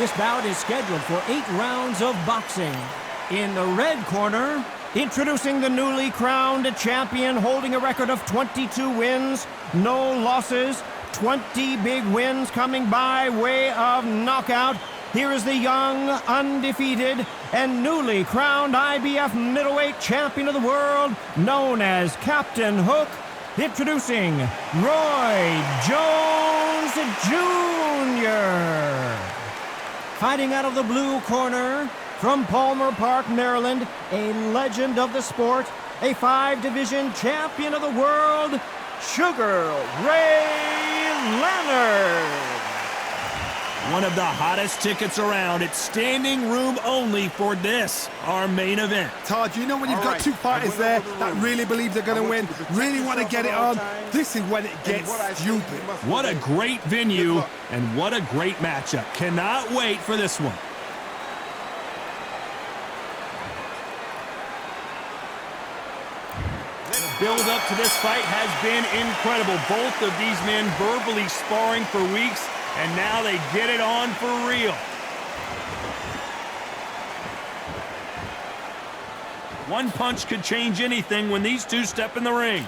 This bout is scheduled for 8 rounds of boxing. In the red corner, introducing the newly crowned champion, holding a record of 22 wins, no losses, 20 big wins coming by way of knockout. Here is the young, undefeated, and newly crowned IBF middleweight champion of the world, known as Captain Hook, introducing Roy Jones Jr. Fighting out of the blue corner, from Palmer Park, Maryland, a legend of the sport, a 5-division champion of the world, Sugar Ray Leonard. One of the hottest tickets around. It's standing room only for this, our main event. Todd, you know when you've got two fighters there that really believe they're going to win, really want to get it on, this is when it gets stupid. What a great venue, and what a great matchup. Cannot wait for this one. The build-up to this fight has been incredible. Both of these men verbally sparring for weeks, and now they get it on for real. One punch could change anything when these two step in the ring.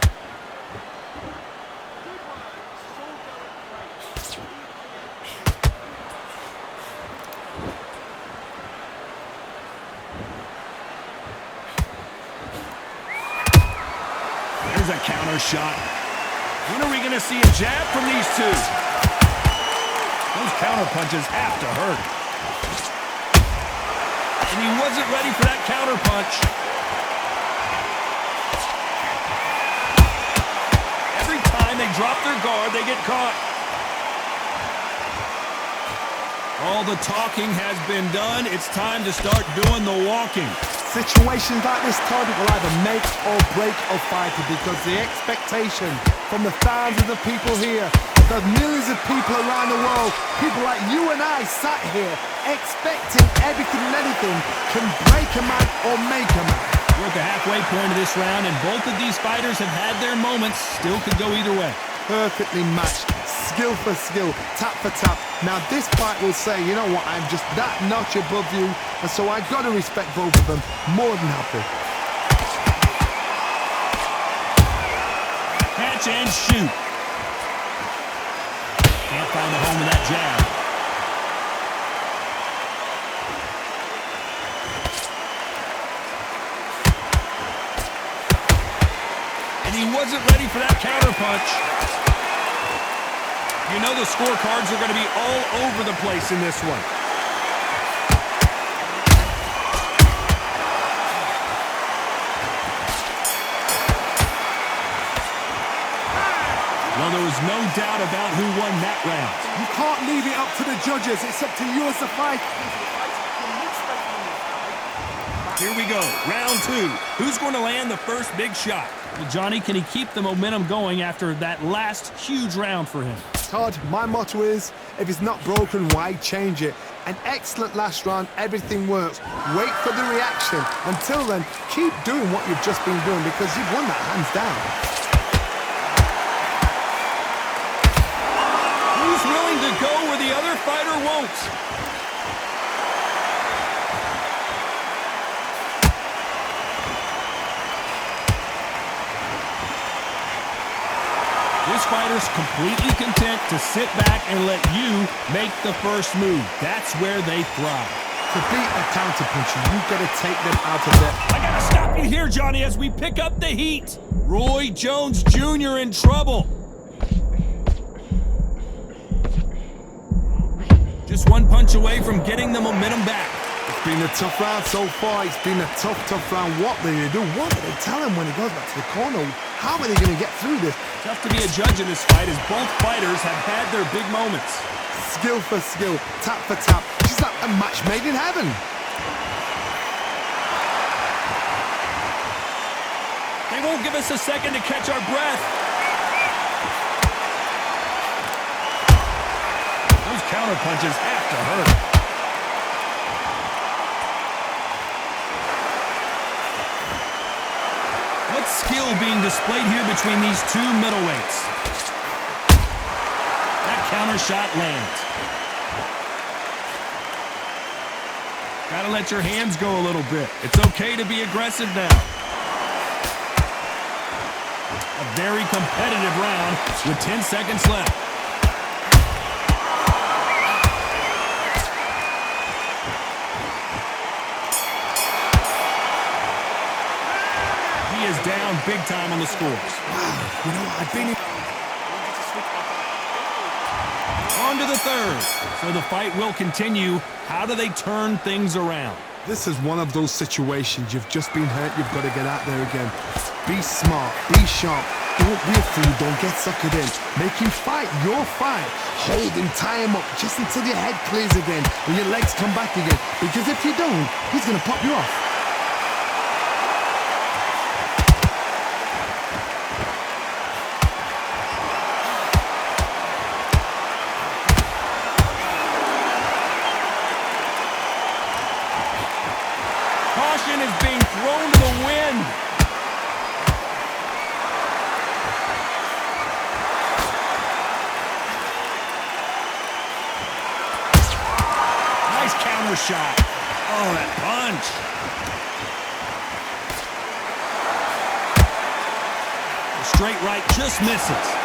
There's a counter shot. When are we going to see a jab from these two? Those counter punches have to hurt. And he wasn't ready for that counter punch. Every time they drop their guard, they get caught. All the talking has been done. It's time to start doing the walking. Situations like this, Todd, will either make or break a fighter, because the expectation from the thousands of people here, the millions of people around the world, people like you and I sat here expecting everything and anything can break a man or make a man. We're at the halfway point of this round, and both of these fighters have had their moments. Still could go either way. Perfectly matched, skill for skill, tap for tap. Now this fight will say, you know what, I'm just that notch above you, and so I've got to respect both of them more than happy. Catch and shoot. Can't find the home of that jab. And he wasn't ready for that counter punch. You know the scorecards are going to be all over the place in this one. Well, there was no doubt about who won that round. You can't leave it up to the judges. It's up to you as the fight. Here we go, round 2. Who's going to land the first big shot? Well, Johnny, can he keep the momentum going after that last huge round for him? Todd, my motto is, if it's not broken, why change it? An excellent last round, everything works. Wait for the reaction. Until then, keep doing what you've just been doing, because you've won that hands down. Who's willing to go where the other fighter won't? This fighter's completely content to sit back and let you make the first move. That's where they thrive. To beat a counterpuncher, you've got to take them out of it. I gotta stop you here, Johnny, as we pick up the heat. Roy Jones Jr. in trouble. Just one punch away from getting the momentum back. It's been a tough round so far. It's been a tough round. What will they do? What will they tell him when he goes back to the corner? How are they going to get through this? Tough to be a judge in this fight, as both fighters have had their big moments. Skill for skill, tap for tap. Just like a match made in heaven. They won't give us a second to catch our breath. Those counter punches have to hurt. What skill being displayed here between these two middleweights. That counter shot lands. Gotta let your hands go a little bit. It's okay to be aggressive now. A very competitive round with 10 seconds left. He is down big time on the scores. You know, I've been... On to the third. So the fight will continue. How do they turn things around? This is one of those situations. You've just been hurt. You've got to get out there again. Be smart. Be sharp. Don't be a fool. Don't get suckered in. Make him fight your fight. Hold him. Tie him up just until your head clears again and your legs come back again. Because if you don't, he's going to pop you off. Caution is being thrown to the wind. Nice counter shot. Oh, that punch. The straight right just misses.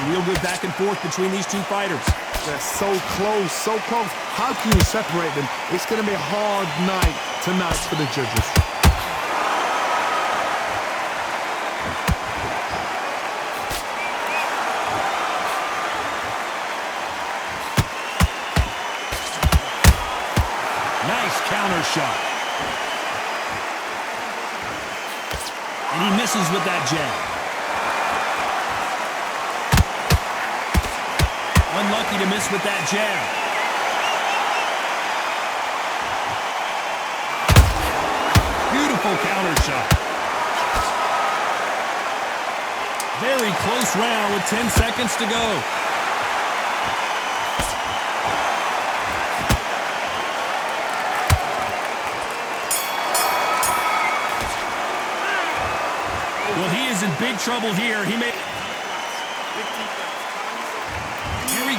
Real good back and forth between these two fighters. They're so close, so close. How can you separate them? It's going to be a hard night tonight for the judges. Nice counter shot. And he misses with that jab. Unlucky to miss with that jab. Beautiful counter shot. Very close round with 10 seconds to go. Well, he is in big trouble here. He may...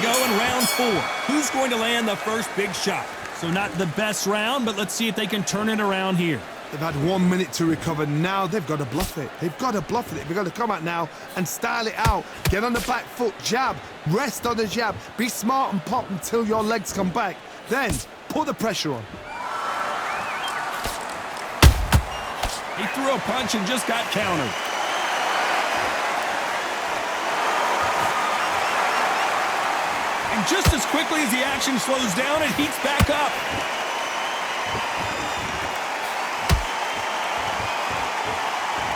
Go in round 4. Who's going to land the first big shot? So not the best round, but let's see if they can turn it around here. They've had 1 minute to recover. Now they've got to bluff it. They've got to bluff it. They've got to come out now and style it out. Get on the back foot, jab, rest on the jab. Be smart and pop until your legs come back. Then put the pressure on. He threw a punch and just got countered. And just as quickly as the action slows down, it heats back up.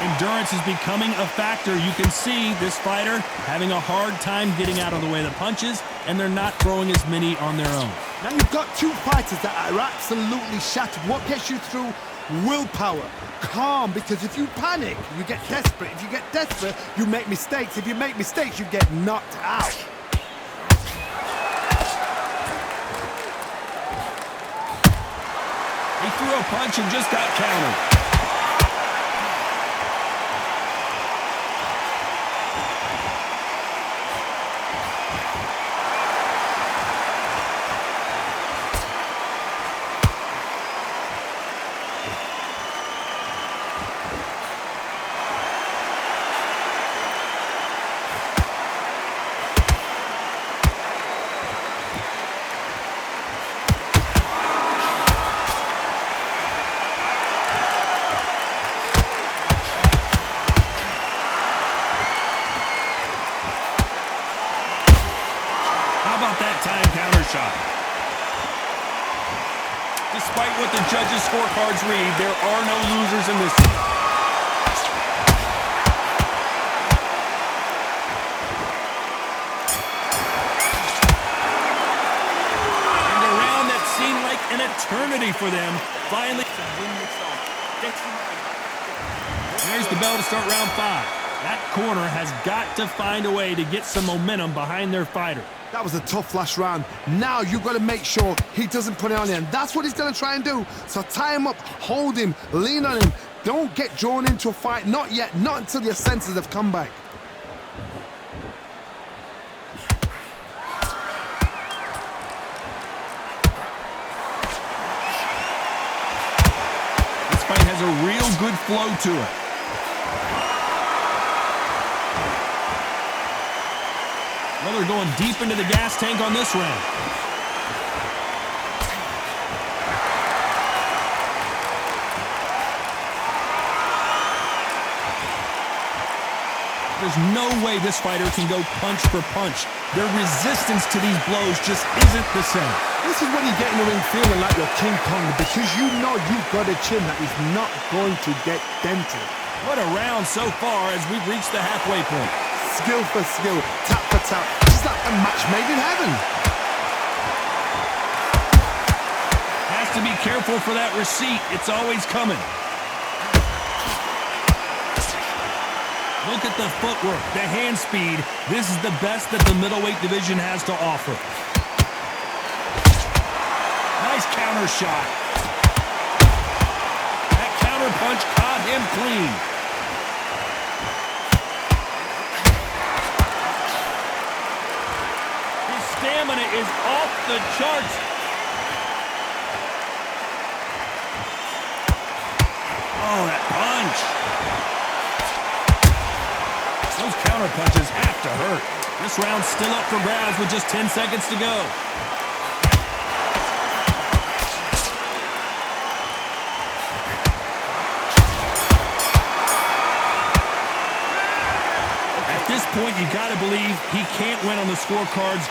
Endurance is becoming a factor. You can see this fighter having a hard time getting out of the way of the punches, and they're not throwing as many on their own. Now you've got two fighters that are absolutely shattered. What gets you through? Willpower. Calm, because if you panic, you get desperate. If you get desperate, you make mistakes. If you make mistakes, you get knocked out. He threw a punch and just got countered. That time counter shot. Despite what the judges' scorecards read, there are no losers in this one. And a round that seemed like an eternity for them finally. There's the bell to start round 5. That corner has got to find a way to get some momentum behind their fighter. That was a tough last round. Now you've got to make sure he doesn't put it on you, and that's what he's going to try and do. So tie him up, hold him, lean on him. Don't get drawn into a fight. Not yet. Not until your senses have come back. has a real good flow to it. Well, they're going deep into the gas tank on this round. There's no way this fighter can go punch for punch. Their resistance to these blows just isn't the same. This is when you get in the ring feeling like you're King Kong, because you know you've got a chin that is not going to get dented. What a round so far as we've reached the halfway point. Skill for skill, tap for tap. It's like a match made in heaven. Has to be careful for that receipt. It's always coming. Look at the footwork, the hand speed. This is the best that the middleweight division has to offer. Nice counter shot. That counter punch caught him clean. His stamina is off the charts. Oh, that punch. Those counter punches have to hurt. This round's still up for grabs with just 10 seconds to go. At this point, you got to believe he can't win on the scorecards.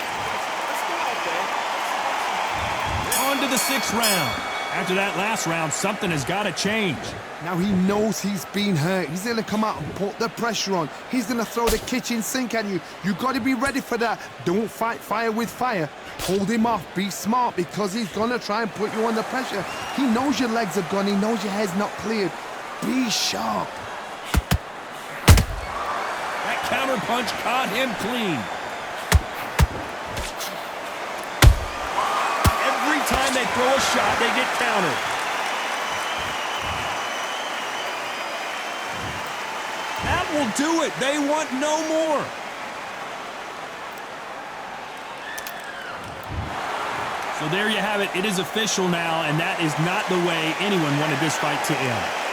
On to the 6th round. After that last round, something has got to change. Now he knows he's been hurt. He's going to come out and put the pressure on. He's going to throw the kitchen sink at you. You got to be ready for that. Don't fight fire with fire. Hold him off. Be smart, because he's going to try and put you under pressure. He knows your legs are gone. He knows your head's not cleared. Be sharp. That counter punch caught him clean. Every time they throw a shot, they get countered. That will do it. They want no more. So there you have it. It is official now, and that is not the way anyone wanted this fight to end.